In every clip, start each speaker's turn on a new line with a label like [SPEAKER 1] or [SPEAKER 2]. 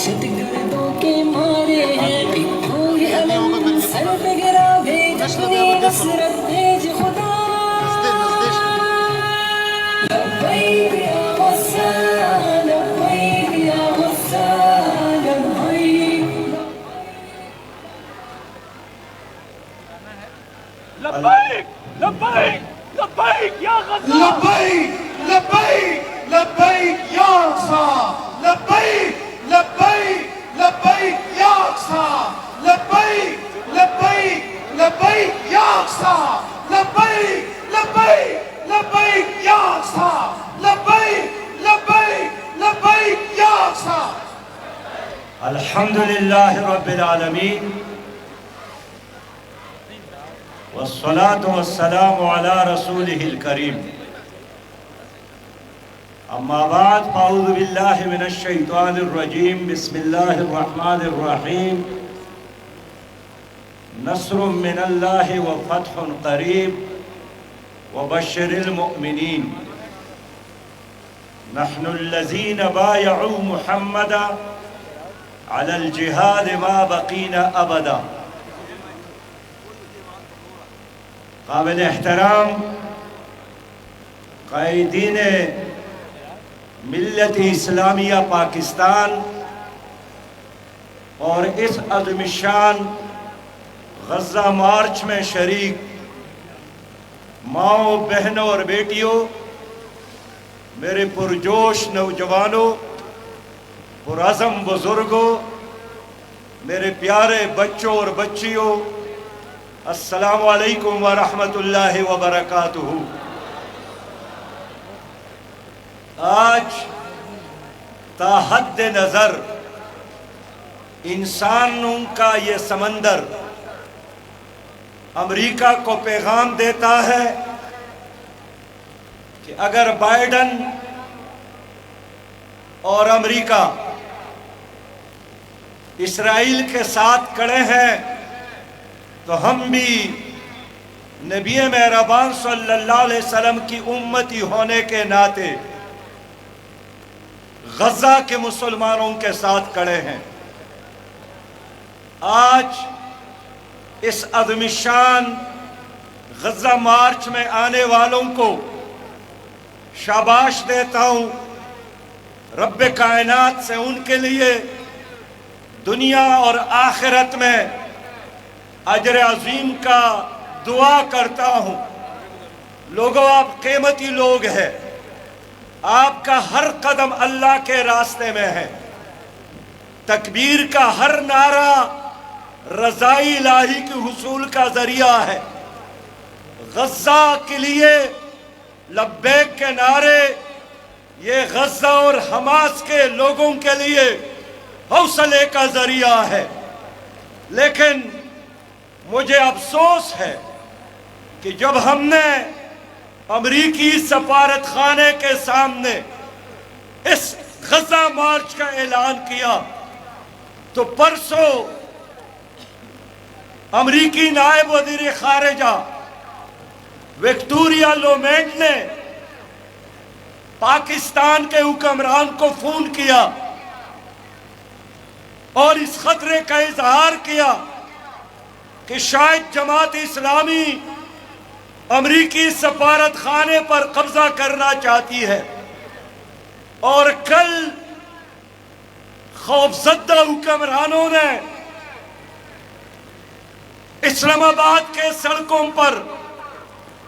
[SPEAKER 1] دہشت گردوں کے مارے ہیں کوئی علم سر پہ گرا بھیج اپنی نصرت بھیج خدا لبیک یا غسان لبیک یا غسان
[SPEAKER 2] لبیک لبیک لبیک یا غزہ
[SPEAKER 3] لبیک لبیک لبیک یا اقصا لبیک لبیک لبیک یا اقصا لبیک لبیک لبیک یا اقصا لبیک لبیک لبیک یا اقصا لبیک لبیک لبیک یا اقصا
[SPEAKER 4] الحمدللہ رب العالمین والصلاة والسلام على رسوله الكريم اما بعد فاعوذ باللہ من الشیطان الرجیم بسم اللہ الرحمن الرحیم نصر من اللہ وفتح قریب وبشر المؤمنین نحن الذین بایعوا محمدا على الجہاد ما بقینا ابدا قابل احترام قائدین ملت اسلامیہ پاکستان اور اس عظیم الشان غزہ مارچ میں شریک ماؤں بہنوں اور بیٹیوں میرے پرجوش نوجوانوں پرعزم بزرگوں میرے پیارے بچوں اور بچیوں السلام علیکم ورحمۃ اللہ وبرکاتہ۔ آج تا حد نظر انسانوں کا یہ سمندر امریکہ کو پیغام دیتا ہے کہ اگر بائیڈن اور امریکہ اسرائیل کے ساتھ کھڑے ہیں تو ہم بھی نبی مہربان صلی اللہ علیہ وسلم کی امتی ہونے کے ناطے غزہ کے مسلمانوں کے ساتھ کھڑے ہیں۔ آج اس عظیم الشان غزہ مارچ میں آنے والوں کو شاباش دیتا ہوں، رب کائنات سے ان کے لیے دنیا اور آخرت میں اجر عظیم کا دعا کرتا ہوں۔ لوگوں آپ قیمتی لوگ ہیں، آپ کا ہر قدم اللہ کے راستے میں ہے، تکبیر کا ہر نعرہ رضائی الہی کے حصول کا ذریعہ ہے۔ غزہ کے لیے لبیک کے نعرے یہ غزہ اور حماس کے لوگوں کے لیے حوصلے کا ذریعہ ہے، لیکن مجھے افسوس ہے کہ جب ہم نے امریکی سفارت خانے کے سامنے اس غزہ مارچ کا اعلان کیا تو پرسوں امریکی نائب وزیر خارجہ وکٹوریا لومینڈ نے پاکستان کے حکمران کو فون کیا اور اس خطرے کا اظہار کیا کہ شاید جماعت اسلامی امریکی سفارت خانے پر قبضہ کرنا چاہتی ہے، اور کل خوفزدہ حکمرانوں نے اسلام آباد کے سڑکوں پر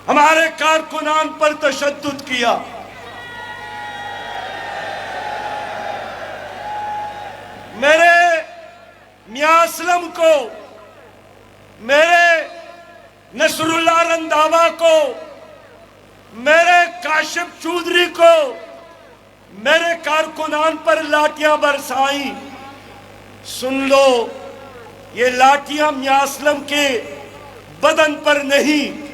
[SPEAKER 4] ہمارے کارکنان پر تشدد کیا۔ میرے میاں اسلم کو، میرے نصر اللہ رنداوا کو، میرے کاشف چودھری کو میرے کارکنان پر لاٹیاں برسائیں۔ سن لو، یہ لاٹیاں میاں اسلم کے بدن پر نہیں،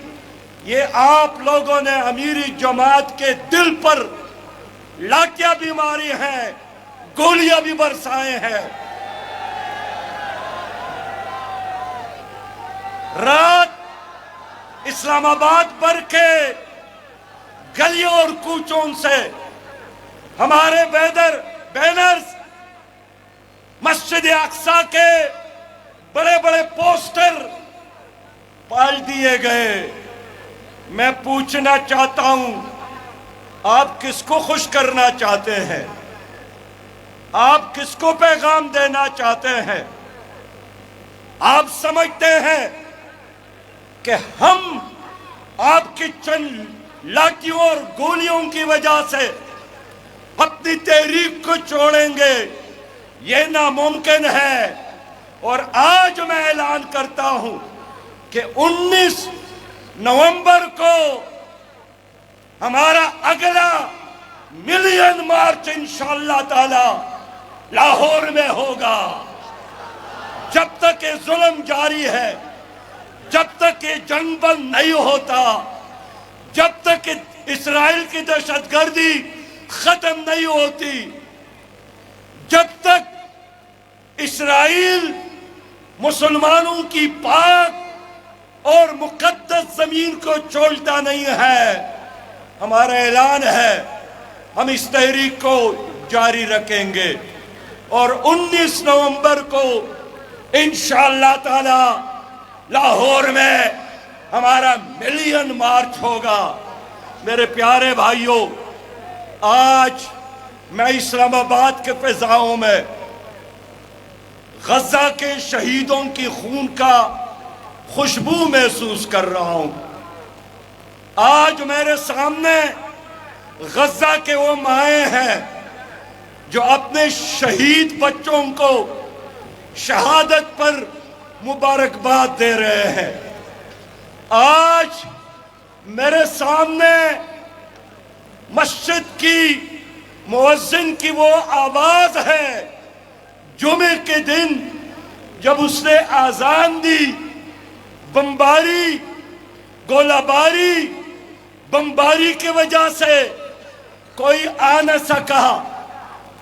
[SPEAKER 4] یہ آپ لوگوں نے امیری جماعت کے دل پر لاٹیاں بھی ماری ہیں، گولیاں بھی برسائے ہیں۔ رات اسلام آباد بھر کے گلیوں اور کوچوں سے ہمارے بینرز مسجد اقصی کے بڑے بڑے پوسٹر پال دیے گئے. میں پوچھنا چاہتا ہوں آپ کس کو خوش کرنا چاہتے ہیں؟ آپ کس کو پیغام دینا چاہتے ہیں؟ آپ سمجھتے ہیں کہ ہم آپ کی چند لاٹھیوں اور گولیوں کی وجہ سے اپنی تحریک کو چھوڑیں گے؟ یہ ناممکن ہے. اور آج میں اعلان کرتا ہوں کہ 19 نومبر کو ہمارا اگلا ملین مارچ انشاءاللہ تعالی لاہور میں ہوگا. جب تک یہ ظلم جاری ہے، جب تک یہ جنگ بند نہیں ہوتا، جب تک اسرائیل کی دہشت گردی ختم نہیں ہوتی، جب تک اسرائیل مسلمانوں کی پاک اور مقدس زمین کو چھوڑتا نہیں ہے، ہمارا اعلان ہے ہم اس تحریک کو جاری رکھیں گے. اور 19 نومبر کو انشاءاللہ تعالی لاہور میں ہمارا ملین مارچ ہوگا. میرے پیارے بھائیوں، آج میں اسلام آباد کے فضاؤں میں غزہ کے شہیدوں کی خون کا خوشبو محسوس کر رہا ہوں. آج میرے سامنے غزہ کے وہ مائیں ہیں جو اپنے شہید بچوں کو شہادت پر مبارکباد دے رہے ہیں. آج میرے سامنے مسجد کی مؤذن کی وہ آواز ہے جمعے کے دن جب اس نے اذان دی. بمباری، گولہ باری، بمباری کی وجہ سے کوئی آ نہ سکا.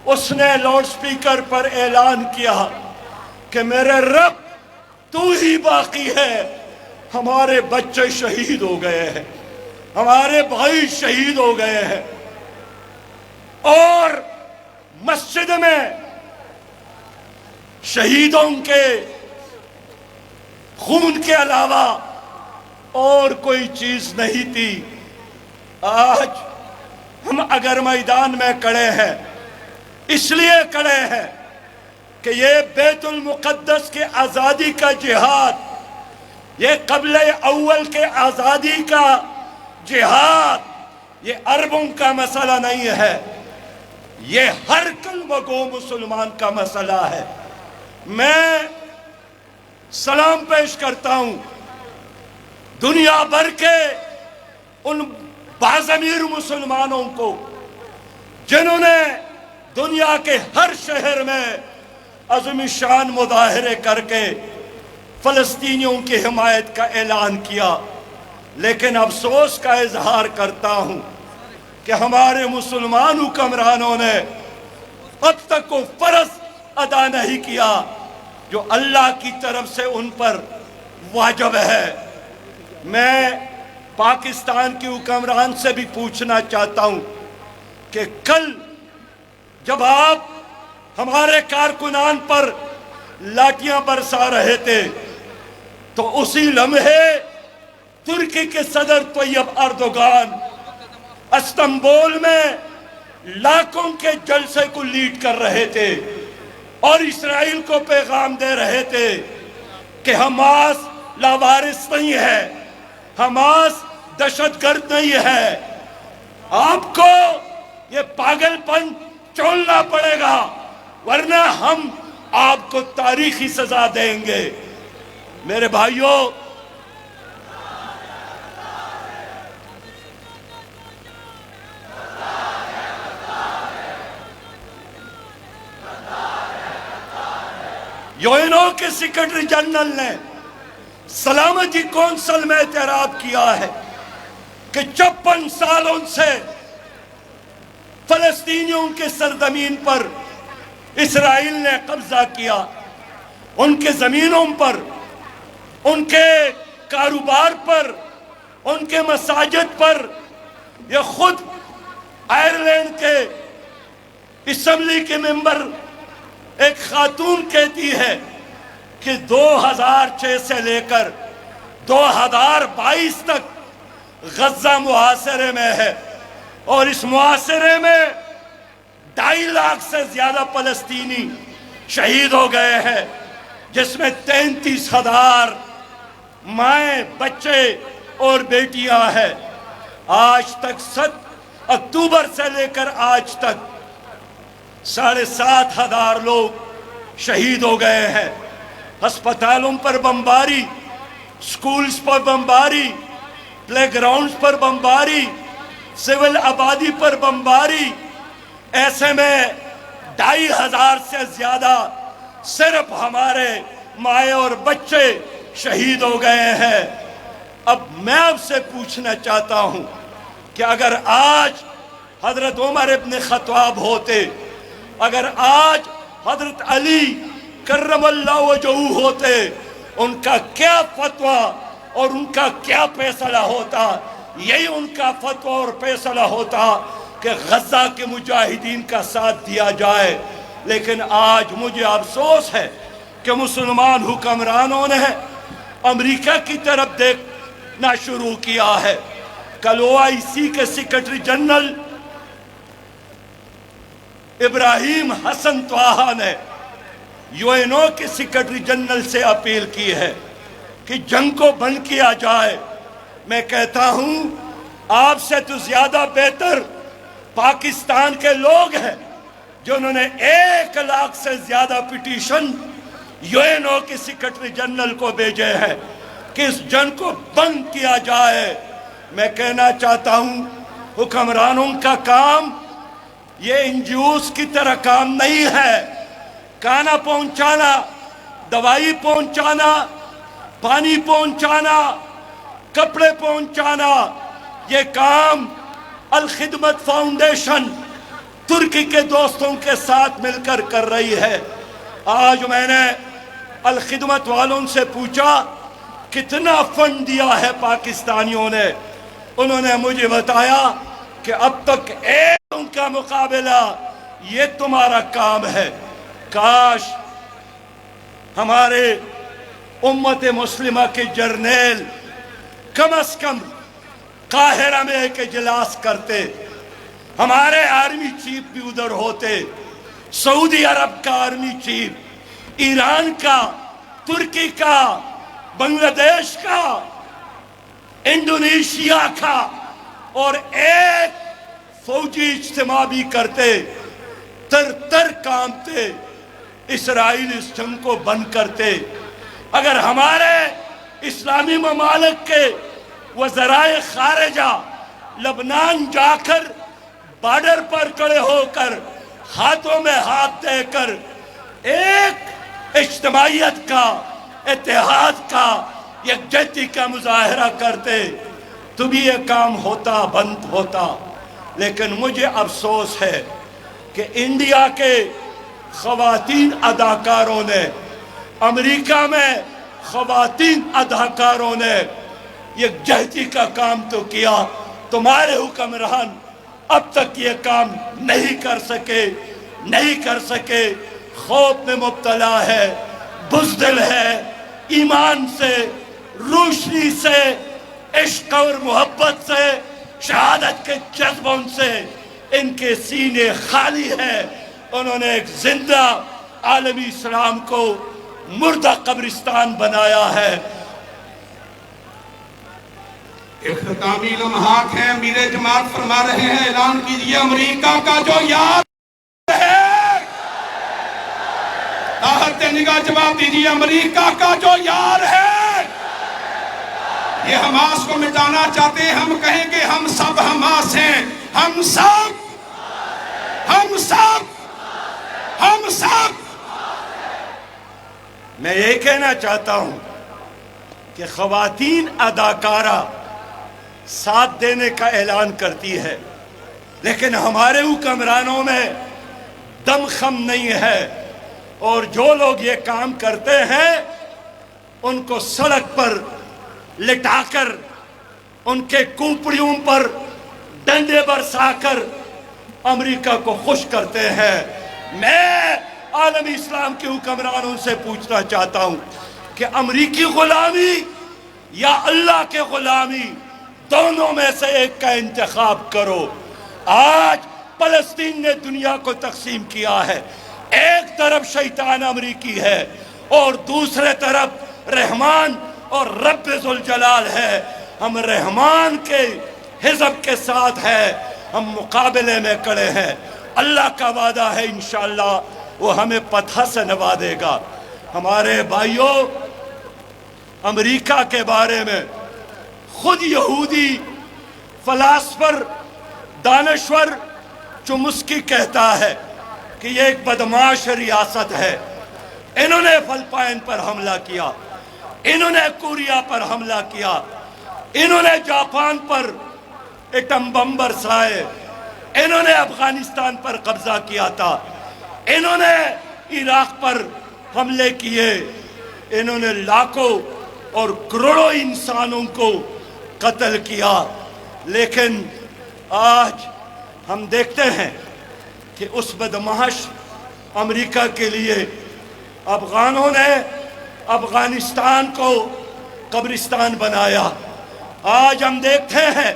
[SPEAKER 4] اس نے لاؤڈ سپیکر پر اعلان کیا کہ میرے رب تو ہی باقی ہے. ہمارے بچے شہید ہو گئے ہیں، ہمارے بھائی شہید ہو گئے ہیں. اور مسجد میں شہیدوں کے خون کے علاوہ اور کوئی چیز نہیں تھی. آج ہم اگر میدان میں کھڑے ہیں اس لیے کھڑے ہیں کہ یہ بیت المقدس کے آزادی کا جہاد، یہ قبلہ اول کے آزادی کا جہاد، یہ عربوں کا مسئلہ نہیں ہے، یہ ہر کلمہ گو مسلمان کا مسئلہ ہے. میں سلام پیش کرتا ہوں دنیا بھر کے ان باضمیر مسلمانوں کو جنہوں نے دنیا کے ہر شہر میں عظیم شان مظاہرے کر کے فلسطینیوں کی حمایت کا اعلان کیا. لیکن افسوس کا اظہار کرتا ہوں کہ ہمارے مسلمان حکمرانوں نے اب تک وہ فرض ادا نہیں کیا جو اللہ کی طرف سے ان پر واجب ہے. میں پاکستان کی حکمران سے بھی پوچھنا چاہتا ہوں کہ کل جب آپ ہمارے کارکنان پر لاٹیاں برسا رہے تھے تو اسی لمحے ترکی کے صدر طیب اردوغان استنبول میں لاکھوں کے جلسے کو لیڈ کر رہے تھے اور اسرائیل کو پیغام دے رہے تھے کہ حماس لاوارث نہیں ہے، حماس دہشت گرد نہیں ہے. آپ کو یہ پاگل پن چھوڑنا پڑے گا ورنہ ہم آپ کو تاریخی سزا دیں گے. میرے بھائیوں، یو کے سیکرٹری جنرل نے سلامتی کونسل میں اعتراف کیا ہے کہ 56 سالوں سے فلسطینیوں کے سرزمین پر اسرائیل نے قبضہ کیا، ان کے زمینوں پر، ان کے کاروبار پر، ان کے مساجد پر. یہ خود آئرلینڈ کے اسمبلی کے ممبر ایک خاتون کہتی ہے کہ 2006 سے لے کر 2022 تک غزہ محاصرے میں ہے، اور اس محاصرے میں 2.5 لاکھ سے زیادہ فلسطینی شہید ہو گئے ہیں، جس میں 33,000 مائیں، بچے اور بیٹیاں ہیں۔ آج تک 7 اکتوبر سے لے کر آج تک 7,500 لوگ شہید ہو گئے ہیں۔ ہسپتالوں پر بمباری، سکولز پر بمباری، پلے گراؤنڈز پر بمباری، سول آبادی پر بمباری۔ ایسے میں 2,500 سے زیادہ صرف ہمارے مائیں اور بچے شہید ہو گئے ہیں۔ اب میں آپ سے پوچھنا چاہتا ہوں کہ اگر آج حضرت عمر ابن خطاب ہوتے، اگر آج حضرت علی کرم اللہ وجہہ ہوتے، ان کا کیا فتویٰ اور ان کا کیا فیصلہ ہوتا؟ یہی ان کا فتویٰ اور فیصلہ ہوتا کہ غزہ کے مجاہدین کا ساتھ دیا جائے۔ لیکن آج مجھے افسوس ہے کہ مسلمان حکمرانوں نے امریکہ کی طرف دیکھنا شروع کیا ہے۔ کل OIC کے سیکرٹری جنرل ابراہیم حسن طٰہٰ نے UNO کے سیکرٹری جنرل سے اپیل کی ہے کہ جنگ کو بند کیا جائے۔ میں کہتا ہوں آپ سے تو زیادہ بہتر پاکستان کے لوگ ہیں، جنہوں نے 1 لاکھ سے زیادہ پٹیشن UNO کے سیکرٹری جنرل کو بھیجے ہیں کہ اس جنگ کو بند کیا جائے۔ میں کہنا چاہتا ہوں حکمرانوں کا کام یہ NGOs کی طرح کام نہیں ہے۔ کھانا پہنچانا، دوائی پہنچانا، پانی پہنچانا، کپڑے پہنچانا، یہ کام الخدمت فاؤنڈیشن ترکی کے دوستوں کے ساتھ مل کر کر رہی ہے۔ آج میں نے الخدمت والوں سے پوچھا کتنا فنڈ دیا ہے پاکستانیوں نے، انہوں نے مجھے بتایا کہ اب تک ایک ان کا مقابلہ یہ تمہارا کام ہے۔ کاش ہمارے امت مسلمہ کے جرنیل کم از کم قاہرہ میں ایک اجلاس کرتے، ہمارے آرمی چیف بھی ادھر ہوتے، سعودی عرب کا آرمی چیف، ایران کا، ترکی کا، بنگلہ دیش کا، انڈونیشیا کا، اور ایک فوجی اجتماع بھی کرتے، تر کامتے، اسرائیل اس جنگ کو بند کرتے۔ اگر ہمارے اسلامی ممالک کے وزرائے خارجہ لبنان جا کر بارڈر پر کھڑے ہو کر ہاتھوں میں ہاتھ دے کر ایک اجتماعیت کا، اتحاد کا، یکجہتی کا مظاہرہ کرتے تو بھی یہ کام ہوتا، بند ہوتا۔ لیکن مجھے افسوس ہے کہ انڈیا کے خواتین اداکاروں نے، امریکہ میں خواتین اداکاروں نے یکجہتی کا کام تو کیا، تمہارے حکمران اب تک یہ کام نہیں کر سکے، خوف میں مبتلا ہے، بزدل ہے، ایمان سے، روشنی سے، عشق اور محبت سے، شہادت کے جذبوں سے ان کے سینے خالی ہیں۔ انہوں نے ایک زندہ عالمی اسلام کو مردہ قبرستان بنایا ہے۔
[SPEAKER 3] اختتامی لمحات ہیں، امیر جماعت فرما رہے ہیں، اعلان کیجئے امریکہ کا جو یار ہے، طاہر نگاہ جواب دیجئے، امریکہ کا جو یار ہے، یہ حماس کو مٹانا چاہتے ہیں۔ ہم کہیں گے ہم سب حماس ہیں، ہم سب
[SPEAKER 4] میں یہ کہنا چاہتا ہوں کہ خواتین اداکارہ ساتھ دینے کا اعلان کرتی ہے، لیکن ہمارے حکمرانوں میں دم خم نہیں ہے، اور جو لوگ یہ کام کرتے ہیں ان کو سڑک پر لٹا کر، ان کے کھوپڑیوں پر ڈنڈے برسا کر امریکہ کو خوش کرتے ہیں۔ میں عالمی اسلام کے حکمرانوں سے پوچھنا چاہتا ہوں کہ امریکی غلامی یا اللہ کے غلامی، دونوں میں سے ایک کا انتخاب کرو۔ آج فلسطین نے دنیا کو تقسیم کیا ہے، ایک طرف شیطان امریکی ہے اور دوسرے طرف رحمان اور رب ذوالجلال ہے۔ ہم رحمان کے حزب کے ساتھ ہے، ہم مقابلے میں کھڑے ہیں۔ اللہ کا وعدہ ہے انشاءاللہ وہ ہمیں فتح سے نوازے گا۔ ہمارے بھائیوں، امریکہ کے بارے میں خود یہودی فلاسفر دانشور چومسکی کہتا ہے کہ یہ ایک بدمعاش ریاست ہے۔ انہوں نے فلپائن پر حملہ کیا، انہوں نے کوریا پر حملہ کیا، انہوں نے جاپان پر ایٹم بم برسائے، انہوں نے افغانستان پر قبضہ کیا تھا، انہوں نے عراق پر حملے کیے، انہوں نے لاکھوں اور کروڑوں انسانوں کو قتل کیا۔ لیکن آج ہم دیکھتے ہیں کہ اس بدمعاش امریکہ کے لیے افغانوں نے افغانستان کو قبرستان بنایا۔ آج ہم دیکھتے ہیں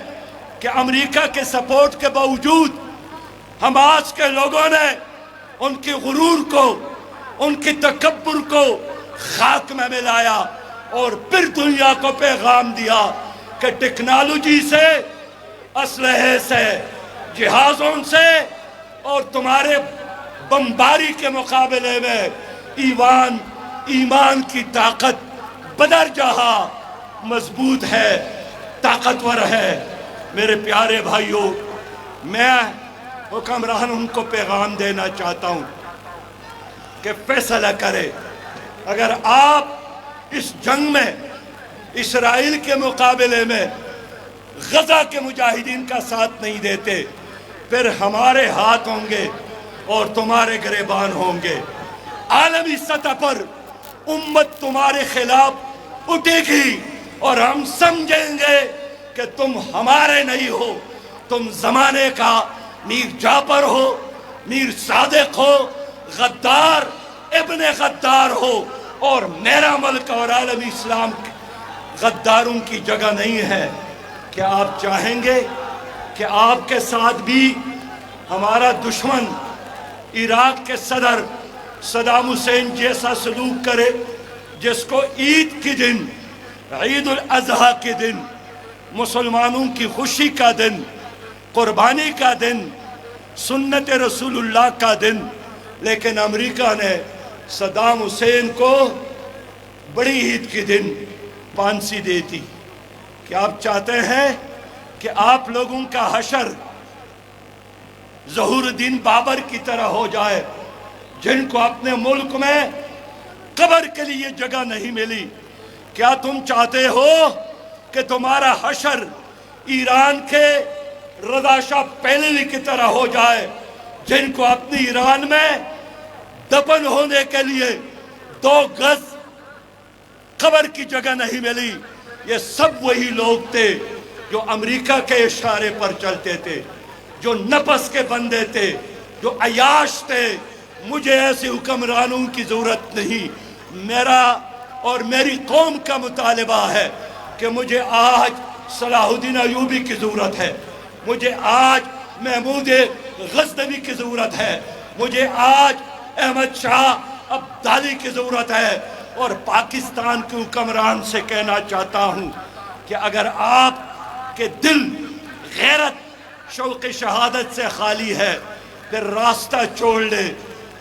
[SPEAKER 4] کہ امریکہ کے سپورٹ کے باوجود حماس کے لوگوں نے ان کی غرور کو، ان کی تکبر کو خاک میں ملایا اور پھر دنیا کو پیغام دیا کہ ٹیکنالوجی سے، اسلحے سے، جہازوں سے اور تمہارے بمباری کے مقابلے میں ایمان کی طاقت بدر جہاں مضبوط ہے، طاقتور ہے۔ میرے پیارے بھائیوں، میں حکمرانوں کو پیغام دینا چاہتا ہوں کہ فیصلہ کرے۔ اگر آپ اس جنگ میں اسرائیل کے مقابلے میں غزہ کے مجاہدین کا ساتھ نہیں دیتے، پھر ہمارے ہاتھ ہوں گے اور تمہارے گریبان ہوں گے۔ عالمی سطح پر امت تمہارے خلاف اٹھے گی اور ہم سمجھیں گے کہ تم ہمارے نہیں ہو، تم زمانے کا میر جعفر ہو، میر صادق ہو، غدار ابن غدار ہو، اور میرا ملک اور عالمی اسلام غداروں کی جگہ نہیں ہے۔ کیا آپ چاہیں گے کہ آپ کے ساتھ بھی ہمارا دشمن عراق کے صدر صدام حسین جیسا سلوک کرے، جس کو عید کے دن، عید الاضحیٰ کے دن، مسلمانوں کی خوشی کا دن، قربانی کا دن، سنت رسول اللہ کا دن، لیکن امریکہ نے صدام حسین کو بڑی عید کے دن پھانسی دی تھی؟ کیا آپ چاہتے ہیں کہ آپ لوگوں کا حشر ظہور الدین بابر کی طرح ہو جائے، جن کو اپنے ملک میں قبر کے لیے جگہ نہیں ملی؟ کیا تم چاہتے ہو کہ تمہارا حشر ایران کے رضا شاہ پہلوی کی طرح ہو جائے، جن کو اپنی ایران میں دفن ہونے کے لیے 2 گز قبر کی جگہ نہیں ملی؟ یہ سب وہی لوگ تھے جو امریکہ کے اشارے پر چلتے تھے، جو نفس کے بندے تھے، جو عیاش تھے۔ مجھے ایسے حکمرانوں کی ضرورت نہیں۔ میرا اور میری قوم کا مطالبہ ہے کہ مجھے آج صلاح الدین ایوبی کی ضرورت ہے، مجھے آج محمود غزنوی کی ضرورت ہے، مجھے آج احمد شاہ ابدالی کی ضرورت ہے، اور پاکستان کے حکمران سے کہنا چاہتا ہوں کہ اگر آپ کے دل غیرت، شوق شہادت سے خالی ہے، پھر راستہ چھوڑ لے۔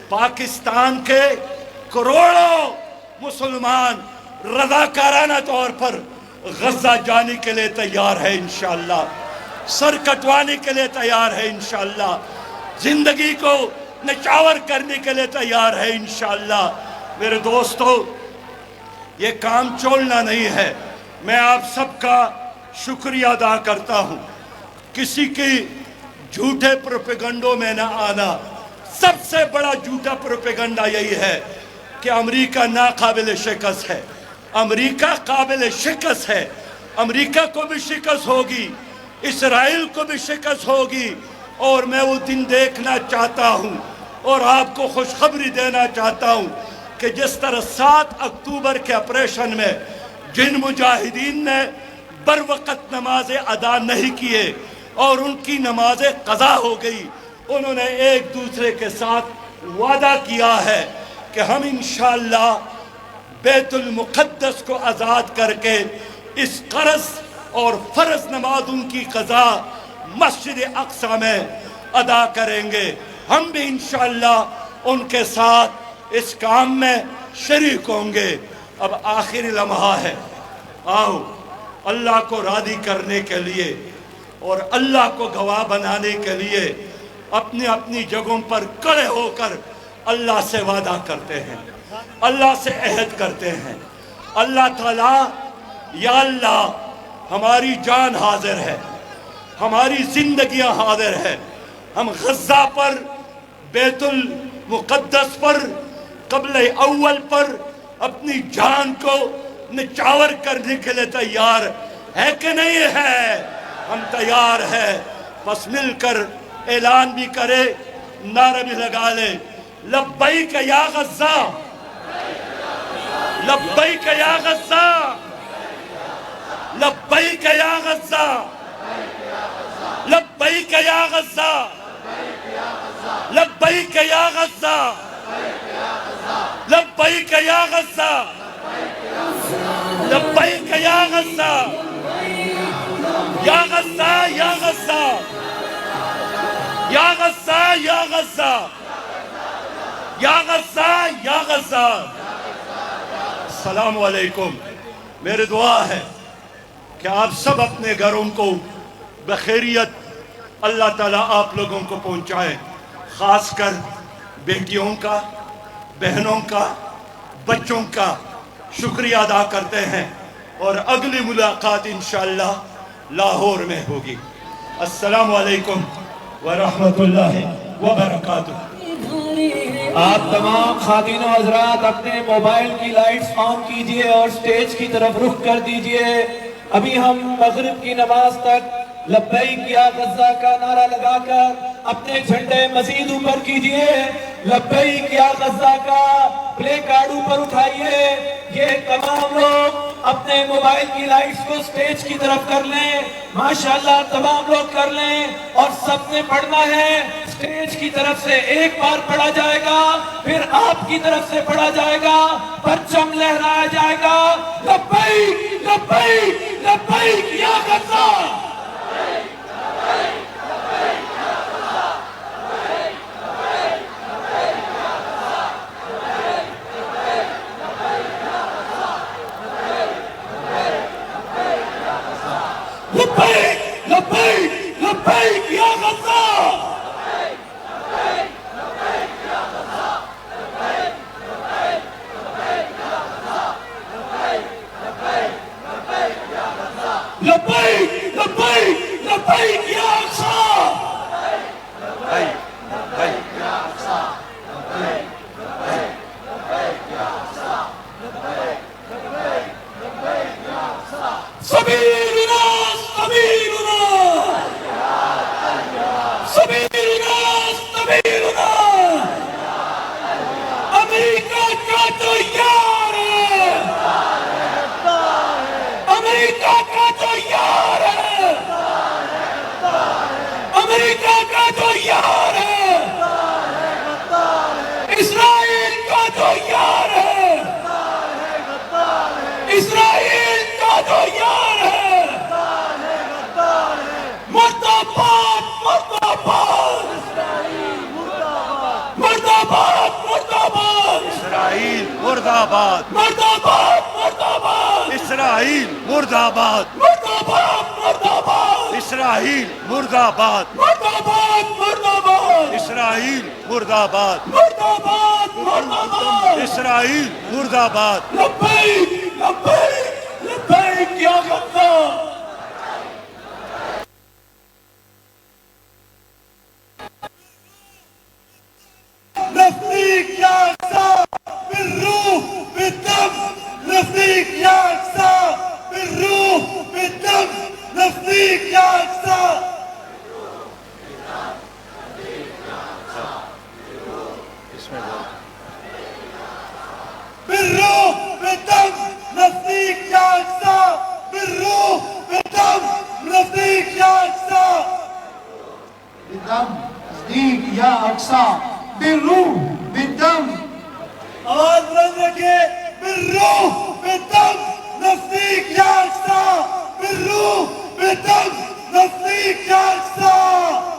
[SPEAKER 4] پاکستان کے کروڑوں مسلمان رضاکارانہ طور پر غزہ جانے کے لیے تیار ہے انشاءاللہ، سر کٹوانے کے لیے تیار ہے انشاءاللہ، زندگی کو نچاور کرنے کے لیے تیار ہے انشاءاللہ۔ میرے دوستو، یہ کام چھوڑنا نہیں ہے۔ میں آپ سب کا شکریہ ادا کرتا ہوں۔ کسی کی جھوٹے پروپیگنڈوں میں نہ آنا۔ سب سے بڑا جھوٹا پروپیگنڈا یہی ہے کہ امریکہ ناقابل شکست ہے۔ امریکہ قابل شکست ہے۔ امریکہ کو بھی شکست ہوگی، اسرائیل کو بھی شکست ہوگی، اور میں وہ دن دیکھنا چاہتا ہوں۔ اور آپ کو خوشخبری دینا چاہتا ہوں کہ جس طرح 7 اکتوبر کے آپریشن میں جن مجاہدین نے بر وقت نمازیں ادا نہیں کیے اور ان کی نمازیں قضا ہو گئی، انہوں نے ایک دوسرے کے ساتھ وعدہ کیا ہے کہ ہم انشاءاللہ بیت المقدس کو آزاد کر کے اس قرض اور فرض نمازوں کی قضا مسجد اقصی میں ادا کریں گے۔ ہم بھی انشاءاللہ ان کے ساتھ اس کام میں شریک ہوں گے۔ اب آخری لمحہ ہے، آؤ اللہ کو راضی کرنے کے لیے اور اللہ کو گواہ بنانے کے لیے اپنی اپنی جگہوں پر کھڑے ہو کر اللہ سے وعدہ کرتے ہیں، اللہ سے عہد کرتے ہیں۔ اللہ تعالیٰ، یا اللہ ہماری جان حاضر ہے، ہماری زندگیاں حاضر ہے، ہم غزہ پر، بیت المقدس پر، قبلہ اول پر اپنی جان کو نچاور کرنے کے لیے تیار ہے کہ نہیں ہے؟ ہم تیار ہے۔ بس مل کر اعلان بھی کرے، نعرہ بھی لگا لے، لبیک یا غزہ، لبیک یا غزہ، لبیک یا غزہ، لبیک یا غزہ، لبیک یا غزہ، لبیک یا غزہ، لبیک یا غزہ، یا غزہ، یا غزہ، یا غزہ، یا غزہ، یا غزہ، یا غزہ۔ السلام علیکم۔ میری دعا ہے کہ آپ سب اپنے گھروں کو بخیریت اللہ تعالیٰ آپ لوگوں کو پہنچائے، خاص کر بیٹیوں کا، بہنوں کا، بچوں کا شکریہ ادا کرتے ہیں، اور اگلی ملاقات انشاءاللہ لاہور میں ہوگی۔ السلام علیکم ورحمۃ اللہ وبرکاتہ۔
[SPEAKER 5] آپ تمام خواتین و حضرات اپنے موبائل کی لائٹس آن کیجئے اور سٹیج کی طرف رخ کر دیجئے۔ ابھی ہم مغرب کی نماز تک لبیک یا غزہ کا نعرہ لگا کر اپنے جھنڈے مزید اوپر کیجئے۔ لبیک یا غزہ کا پلے کارڈ اوپر اٹھائیے۔ یہ تمام لوگ اپنے موبائل کی لائٹس کو سٹیج کی طرف کر لیں، ماشاءاللہ تمام لوگ کر لیں، اور سب نے پڑھنا ہے۔ سٹیج کی طرف سے ایک بار پڑھا جائے گا، پھر آپ کی طرف سے پڑھا جائے گا، پرچم لہرایا جائے گا، لبیک لبیک لبیک یا غزہ۔ لبیک لبیک لبیک یا غزہ۔ لبیک لبیک لبیک یا اقصی۔ سبیلنا سبیلنا، سبیلنا سبیلنا، امریکہ کا تو یار ہے، امریکہ کا تو یار ہے، امریکہ کا تو یار ہے، اسرائیل کا تو یار ہے، اسرائیل کا تو یار ہے۔ مرداباد مرداباد، مرداباد مرداباد،
[SPEAKER 4] اسرائیل مرد آباد،
[SPEAKER 5] مرداباد مرداباد،
[SPEAKER 4] اسرائیل مرد آباد،
[SPEAKER 5] مرداباد مرداباد،
[SPEAKER 4] اسرائیل مرد آباد،
[SPEAKER 5] مرداباد مرداباد،
[SPEAKER 4] اسرائیل مرد آباد،
[SPEAKER 5] مرداباد مرداباد،
[SPEAKER 4] اسرائیل مرد آباد۔
[SPEAKER 5] لبیک لبیک لبیک یا غزہ۔
[SPEAKER 4] نفديك يا أقصى بالروح بالدم، نفديك يا أقصى بالروح بالدم، نفديك يا أقصى.
[SPEAKER 6] یا اقصا بالروح بالدم.
[SPEAKER 2] آواز بلند رکھے بالروح بالدم نزدیک یا اقصا بالروح بالدم نزدیک یا اقصا.